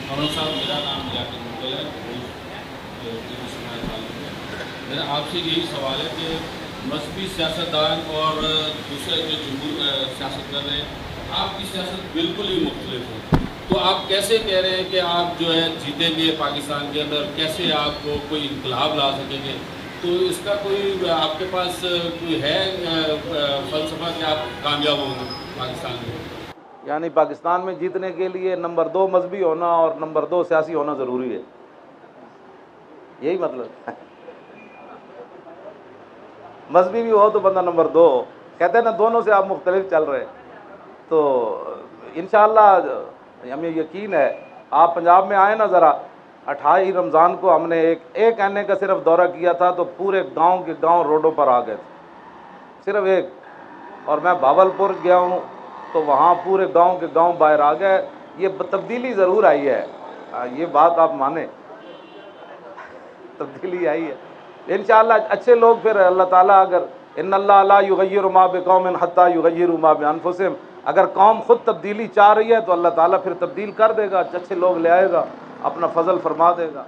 مولانا صاحب میرا نام ذاکر مغل ہے، پولیس سماعت معلوم ہے۔ میرا آپ سے یہی سوال ہے کہ مذہبی سیاستدان اور دوسرے جو جمہور سیاست کر رہے ہیں، آپ کی سیاست بالکل ہی مختلف ہے، تو آپ کیسے کہہ رہے ہیں کہ آپ جو ہے جیتیں گے پاکستان کے اندر؟ کیسے آپ کو کوئی انقلاب لا سکیں گے؟ تو اس کا کوئی آپ کے پاس کوئی ہے فلسفہ کہ آپ کامیاب ہوں گے پاکستان میں؟ یعنی پاکستان میں جیتنے کے لیے نمبر 2 مذہبی ہونا اور نمبر 2 سیاسی ہونا ضروری ہے، یہی مطلب؟ مذہبی بھی ہو تو بندہ نمبر 2 ہو، کہتے ہیں نا دونوں سے آپ مختلف چل رہے ہیں۔ تو انشاءاللہ ہمیں یقین ہے، آپ پنجاب میں آئے نا ذرا، 28 رمضان کو ہم نے ایک آنے کا صرف دورہ کیا تھا تو پورے گاؤں کے گاؤں روڈوں پر آ گئے تھے، صرف ایک۔ اور میں بھاولپور گیا ہوں تو وہاں پورے گاؤں کے گاؤں باہر آ گئے۔ یہ تبدیلی ضرور آئی ہے، یہ بات آپ مانیں، تبدیلی آئی ہے انشاءاللہ۔ اچھے لوگ پھر اللہ تعالیٰ، اگر ان اللہ لا یغیر ما بقوم حتی یغیروا ما بانفسہم، اگر قوم خود تبدیلی چاہ رہی ہے تو اللہ تعالیٰ پھر تبدیل کر دے گا، اچھے لوگ لے آئے گا، اپنا فضل فرما دے گا۔